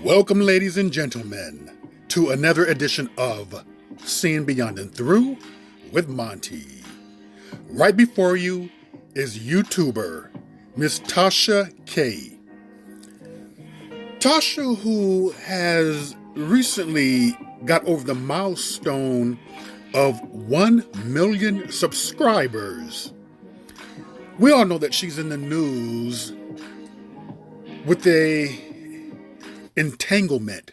Welcome, ladies and gentlemen, to another edition of Seeing Beyond and Through with Monty. Right before you is YouTuber Miss TASHA K. TASHA, who has recently got over the milestone of 1 million subscribers. We all know that she's in the news with a entanglement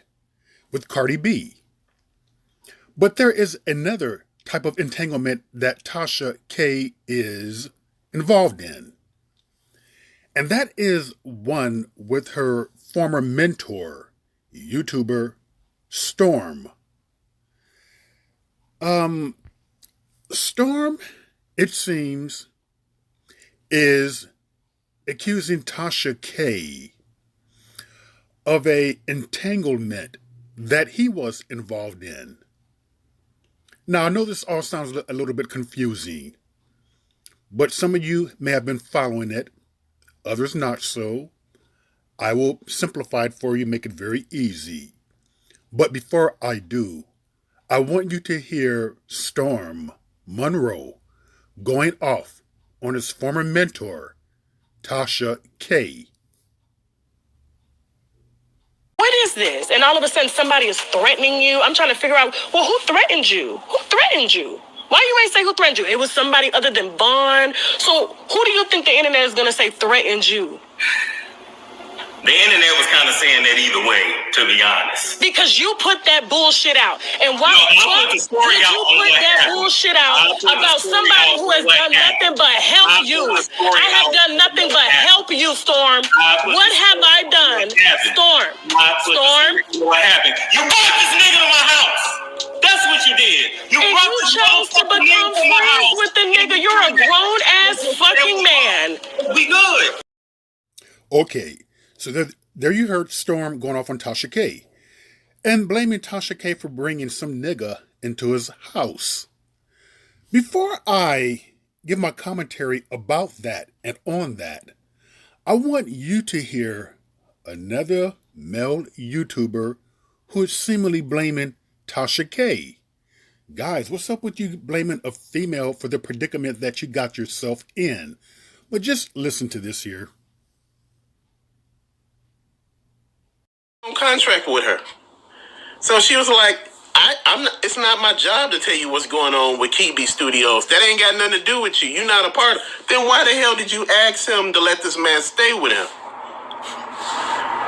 with Cardi B. But there is another type of entanglement that TASHA K is involved in. And that is one with her former mentor, YouTuber Storm. Storm, it seems, is accusing TASHA K of a entanglement that he was involved in. Now, I know this all sounds a little bit confusing, but some of you may have been following it, others not so. I will simplify it for you, make it very easy. But before I do, I want you to hear Storm MONROE going off on his former mentor, TASHA K. What is this? And all of a sudden somebody is threatening you. I'm trying to figure out, well, who threatened you? Who threatened you? Why you ain't say who threatened you? It was somebody other than Vaughn. So who do you think the internet is going to say threatened you? The internet was kind of saying that either way, to be honest. Because you put that bullshit out. And why did you put that bullshit out about somebody who has done nothing but help you? I have done nothing but help you, Storm. What have I done? Storm. What happened? You brought this nigga to my house. That's what you did. You chose to become friends with the nigga. You're a grown-ass fucking man. We good. Okay. So there you heard Storm going off on TASHA K and blaming TASHA K for bringing some nigga into his house. Before I give my commentary about that and on that, I want you to hear another male YouTuber who is seemingly blaming TASHA K. Guys, what's up with you blaming a female for the predicament that you got yourself in? But just listen to this here. Contract with her. So she was like, I'm not, it's not my job to tell you what's going on with Kibi Studios. That ain't got nothing to do with you. You're not a part of it. Then why the hell did you ask him to let this man stay with him?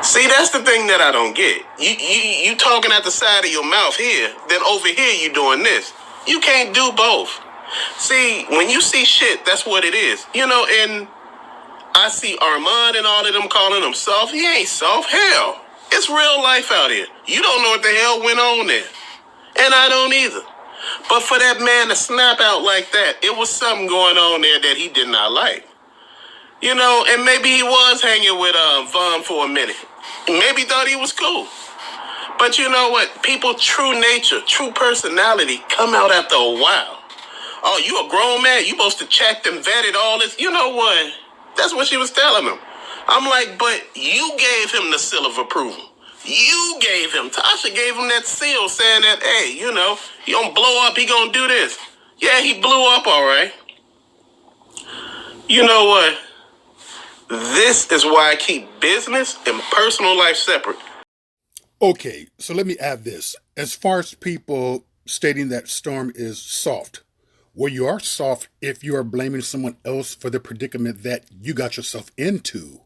See, that's the thing that I don't get. You talking at the side of your mouth here, then over here you doing this. You can't do both. See, when you see shit, that's what it is. You know, and I see Armand and all of them calling him soft. He ain't soft. Hell. It's real life out here. You don't know what the hell went on there. And I don't either. But for that man to snap out like that, it was something going on there that he did not like. You know, and maybe he was hanging with Vaughn for a minute. Maybe thought he was cool. But you know what? People's true nature, true personality come out after a while. Oh, you a grown man. You supposed to check and vetted all this. You know what? That's what she was telling him. I'm like, but you gave him the seal of approval. You gave him. TASHA gave him that seal saying that, hey, you know, he gonna blow up, he gonna do this. Yeah, he blew up all right. You know what? This is why I keep business and personal life separate. Okay, so let me add this. As far as people stating that Storm is soft, well, you are soft if you are blaming someone else for the predicament that you got yourself into.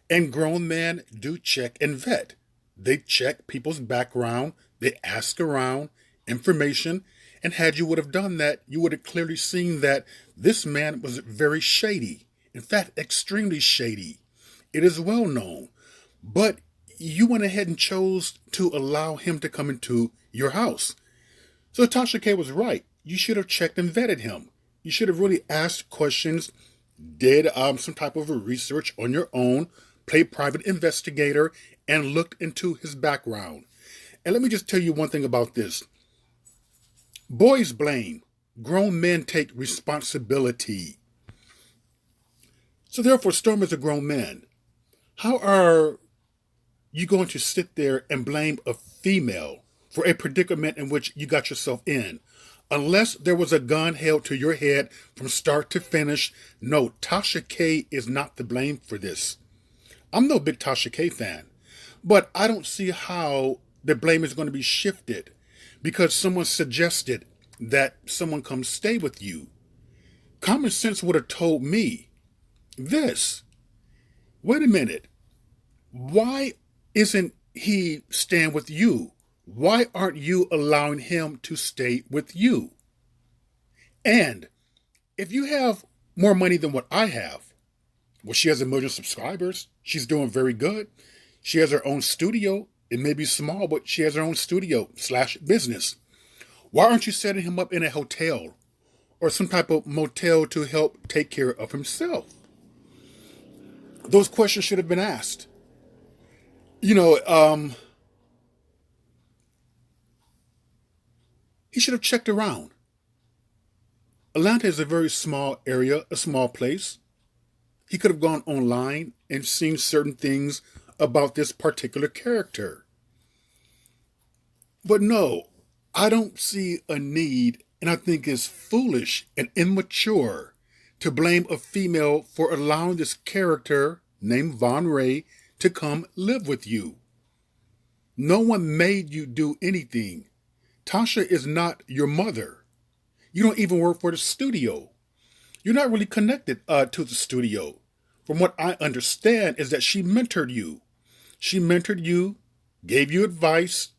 And grown men do check and vet. They check people's background, they ask around, information, and had you would have done that, you would have clearly seen that this man was very shady. In fact, extremely shady. It is well known. But you went ahead and chose to allow him to come into your house. So TASHA K was right. You should have checked and vetted him. You should have really asked questions, did some type of a research on your own, played private investigator, and looked into his background. And let me just tell you one thing about this. Boys blame. Grown men take responsibility. So therefore, Storm is a grown man. How are you going to sit there and blame a female for a predicament in which you got yourself in? Unless there was a gun held to your head from start to finish, no, Tasha K is not to blame for this. I'm no big Tasha K fan, but I don't see how the blame is going to be shifted because someone suggested that someone come stay with you. Common sense would have told me this. Wait a minute. Why isn't he staying with you? Why aren't you allowing him to stay with you? And if you have more money than what I have, well, she has 1 million subscribers. She's doing very good. She has her own studio. It may be small, but she has her own studio / business. Why aren't you setting him up in a hotel or some type of motel to help take care of himself? Those questions should have been asked. He should have checked around. Atlanta is a very small area, a small place. He could have gone online and seen certain things about this particular character. But no, I don't see a need, and I think it's foolish and immature to blame a female for allowing this character named MONROE to come live with you. No one made you do anything. Tasha is not your mother. You don't even work for the studio. You're not really connected to the studio. From what I understand is that she mentored you. She mentored you, gave you advice,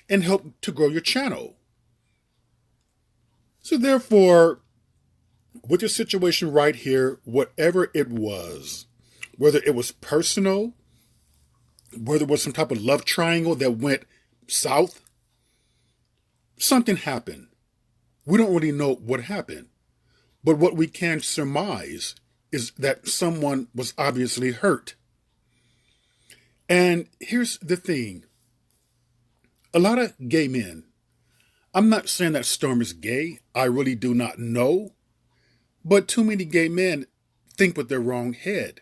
and helped to grow your channel. So therefore, with the situation right here, whatever it was, whether it was personal, whether it was some type of love triangle that went south, something happened. We don't really know what happened. But what we can surmise is that someone was obviously hurt. And here's the thing. A lot of gay men, I'm not saying that Storm is gay. I really do not know. But too many gay men think with their wrong head.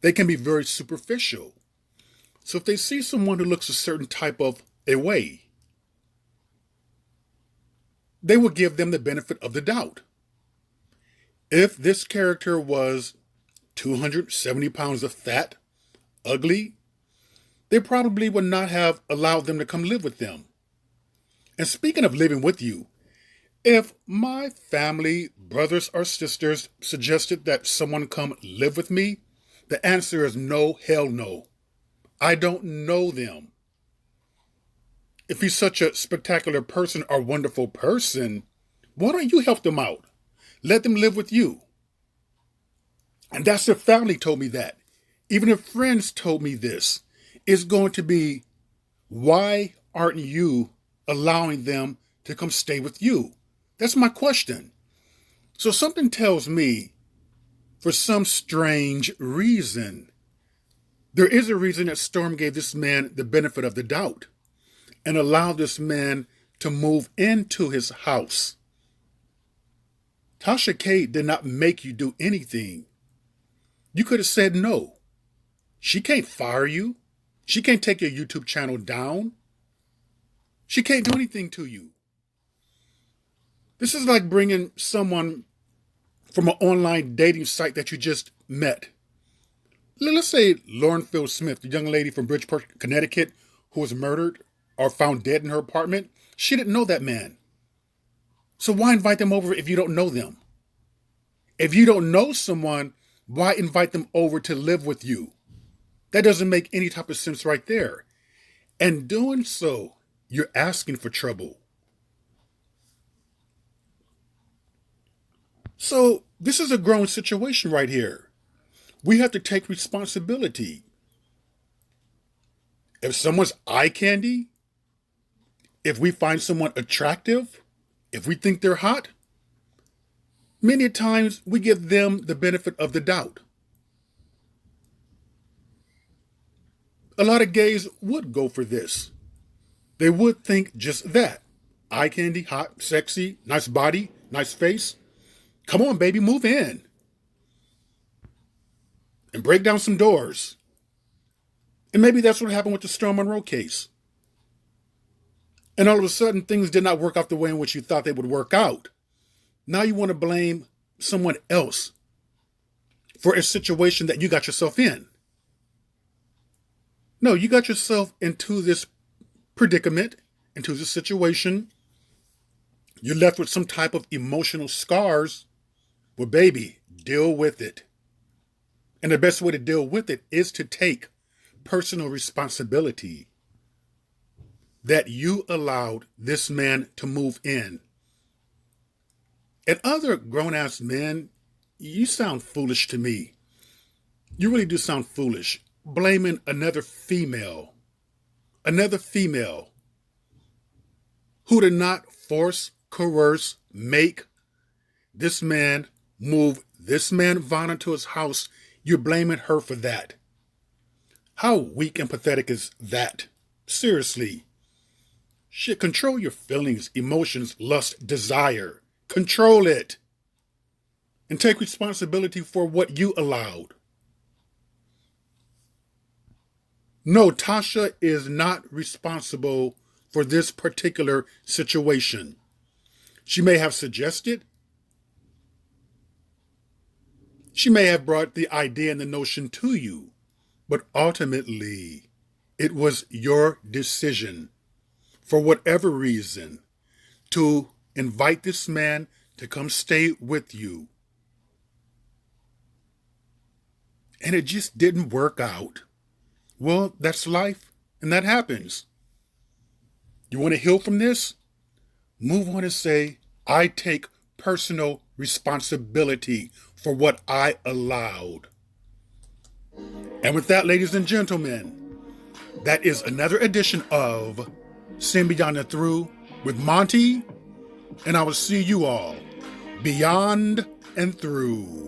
They can be very superficial. So if they see someone who looks a certain type of a way, they will give them the benefit of the doubt. If this character was 270 pounds of fat, ugly, they probably would not have allowed them to come live with them. And speaking of living with you, if my family, brothers or sisters suggested that someone come live with me, the answer is no, hell no. I don't know them. If he's such a spectacular person or wonderful person, why don't you help them out? Let them live with you. And that's if family told me that. Even if friends told me this, it's going to be, why aren't you allowing them to come stay with you? That's my question. So something tells me, for some strange reason, there is a reason that Storm gave this man the benefit of the doubt and allowed this man to move into his house. Tasha K did not make you do anything. You could have said no. She can't fire you. She can't take your YouTube channel down. She can't do anything to you. This is like bringing someone from an online dating site that you just met. Let's say Lauren Phil Smith, the young lady from Bridgeport, Connecticut, who was murdered or found dead in her apartment. She didn't know that man. So why invite them over if you don't know them? If you don't know someone, why invite them over to live with you? That doesn't make any type of sense right there. And doing so, you're asking for trouble. So this is a growing situation right here. We have to take responsibility. If someone's eye candy, if we find someone attractive, if we think they're hot, many times we give them the benefit of the doubt. A lot of gays would go for this. They would think just that. Eye candy, hot, sexy, nice body, nice face. Come on, baby, move in. And break down some doors. And maybe that's what happened with the Storm Monroe case. And all of a sudden, things did not work out the way in which you thought they would work out. Now you want to blame someone else for a situation that you got yourself in. No, you got yourself into this predicament, into this situation. You're left with some type of emotional scars. Well, baby, deal with it. And the best way to deal with it is to take personal responsibility that you allowed this man to move in. And other grown-ass men, you sound foolish to me. You really do sound foolish. Blaming another female who did not force, coerce, make this man move this man Vaughn into his house. You're blaming her for that. How weak and pathetic is that? Seriously. Shit, control your feelings, emotions, lust, desire. Control it. And take responsibility for what you allowed. No, Tasha is not responsible for this particular situation. She may have suggested. She may have brought the idea and the notion to you. But ultimately, it was your decision, for whatever reason, to invite this man to come stay with you. And it just didn't work out. Well, that's life, and that happens. You want to heal from this? Move on and say, I take personal responsibility for what I allowed. And with that, ladies and gentlemen, that is another edition of Sin Beyond and Through with Monty, and I will see you all beyond and through.